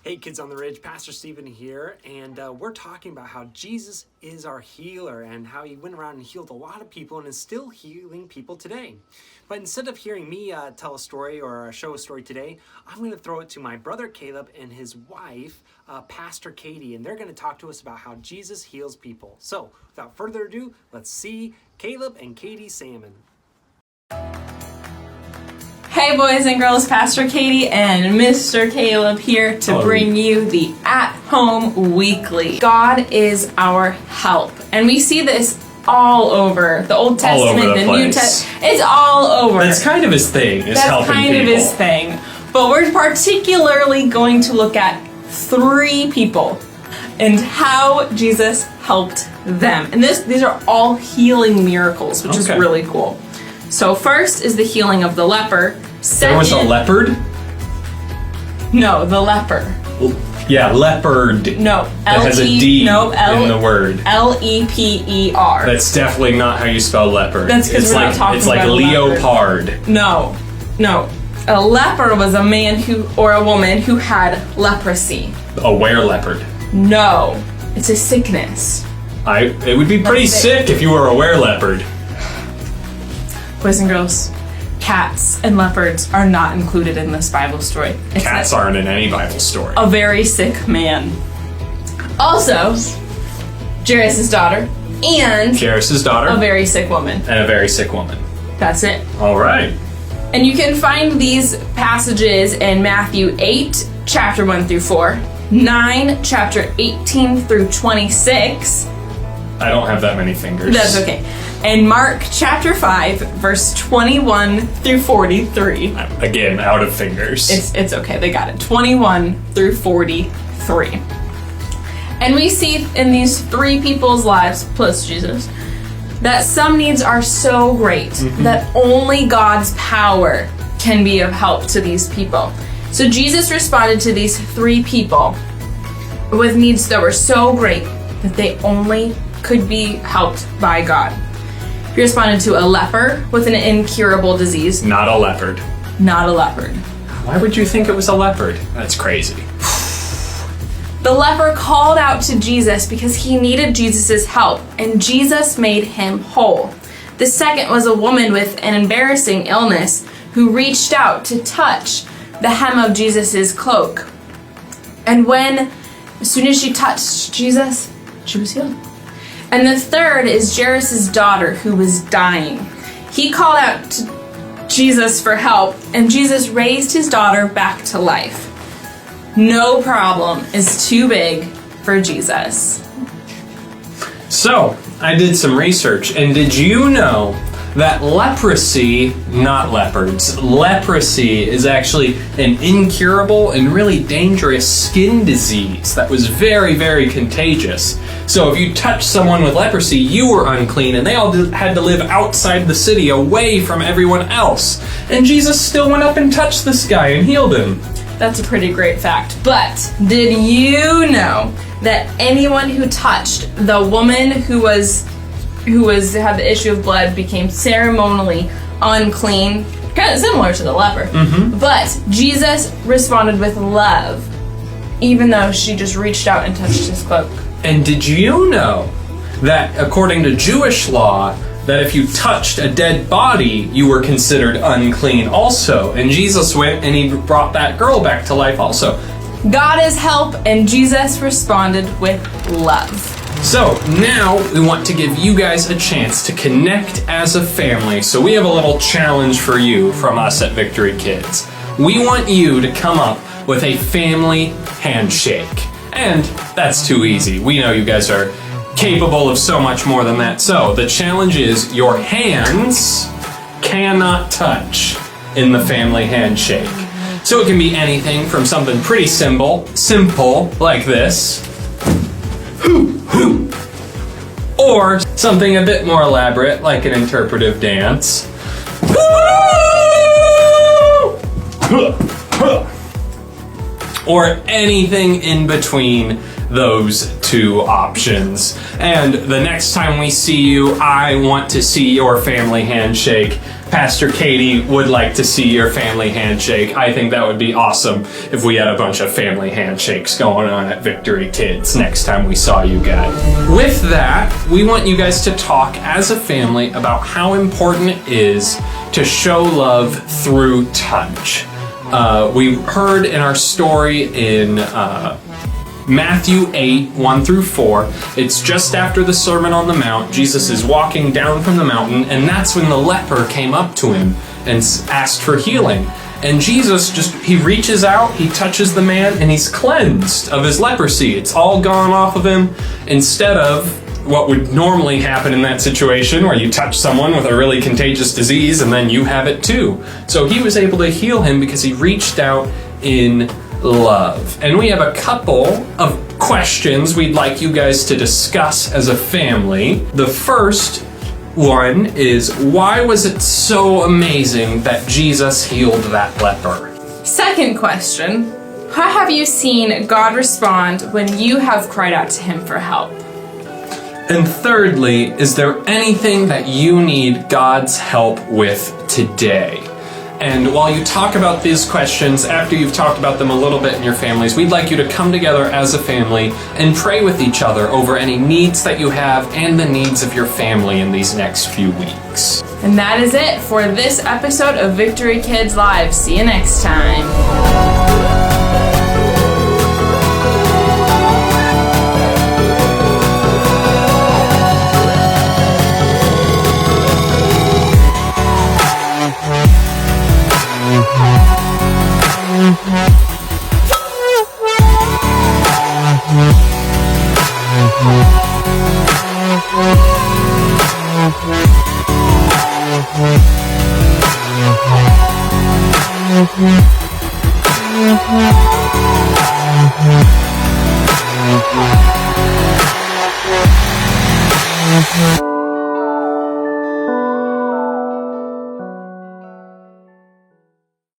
Hey kids on the ridge, Pastor Stephen here, and we're talking about how Jesus is our healer and how he went around and healed a lot of people and is still healing people today. But instead of hearing me tell a story or show a story today, I'm going to throw it to my brother Caleb and his wife, Pastor Caiti, and they're going to talk to us about how Jesus heals people. So without further ado, let's see Caleb and Caiti Salmon. Hey boys and girls, Pastor Caiti and Mr. Caleb here to bring you the At Home Weekly. God is our help. And we see this all over the Old Testament, the New Testament. It's all over. That's kind of his thing, is helping people. That's kind of his thing. But we're particularly going to look at 3 people and how Jesus helped them. And these are all healing miracles, which is really cool. So first is the healing of the leper. Second, there was a leopard? No, the leper. Yeah, leopard. No, that has a D in the word. L-E-P-E-R. That's definitely not how you spell leopard. That's because we're not talking about It's like leopard. Leopard. No. A leper was a man or a woman who had leprosy. A were-leopard. No, it's a sickness. It would be pretty sick if you were a were-leopard. Boys and girls, cats and leopards are not included in this Bible story. Cats aren't in any Bible story. A very sick man. Also, Jairus' daughter and a very sick woman. And a very sick woman. That's it. All right. And you can find these passages in Matthew 8, chapter 1 through 4, 9, chapter 18 through 26. I don't have that many fingers. That's okay. And Mark chapter 5, verse 21 through 43. Again, out of fingers. It's okay, they got it. 21 through 43. And we see in these 3 people's lives, plus Jesus, that some needs are so great that only God's power can be of help to these people. So Jesus responded to these 3 people with needs that were so great that they only could be helped by God. He responded to a leper with an incurable disease. Not a leopard. Not a leopard. Why would you think it was a leopard? That's crazy. The leper called out to Jesus because he needed Jesus' help, and Jesus made him whole. The second was a woman with an embarrassing illness who reached out to touch the hem of Jesus' cloak. And as soon as she touched Jesus, she was healed. And the third is Jairus' daughter who was dying. He called out to Jesus for help, and Jesus raised his daughter back to life. No problem is too big for Jesus. So, I did some research, and did you know that leprosy, not leopards, leprosy is actually an incurable and really dangerous skin disease that was very, very contagious. So if you touched someone with leprosy, you were unclean, and they all had to live outside the city, away from everyone else. And Jesus still went up and touched this guy and healed him. That's a pretty great fact. But did you know that anyone who touched the woman who had the issue of blood became ceremonially unclean? Kind of similar to the leper. But Jesus responded with love, even though she just reached out and touched his cloak. And did you know that according to Jewish law, that if you touched a dead body, you were considered unclean also? And Jesus went and he brought that girl back to life also. God is help, and Jesus responded with love. So now we want to give you guys a chance to connect as a family. So we have a little challenge for you from us at Victory Kids. We want you to come up with a family handshake. And that's too easy. We know you guys are capable of so much more than that. So the challenge is your hands cannot touch in the family handshake. So it can be anything from something pretty simple like this, or something a bit more elaborate like an interpretive dance, or anything in between those 2 options. And the next time we see you, I want to see your family handshake Pastor Caiti would like to see your family handshake. I think that would be awesome if we had a bunch of family handshakes going on at Victory Kids next time we saw you guys. With that, we want you guys to talk as a family about how important it is to show love through touch. We heard in our story in Matthew 8, 1 through 4. It's just after the Sermon on the Mount. Jesus is walking down from the mountain, and that's when the leper came up to him and asked for healing. And Jesus he reaches out, he touches the man, and he's cleansed of his leprosy. It's all gone off of him, instead of what would normally happen in that situation where you touch someone with a really contagious disease and then you have it too. So he was able to heal him because he reached out in love. And we have a couple of questions we'd like you guys to discuss as a family. The first one is, why was it so amazing that Jesus healed that leper? Second question, how have you seen God respond when you have cried out to him for help? And thirdly, is there anything that you need God's help with today? And while you talk about these questions, after you've talked about them a little bit in your families, we'd like you to come together as a family and pray with each other over any needs that you have and the needs of your family in these next few weeks. And that is it for this episode of Victory Kids Live. See you next time.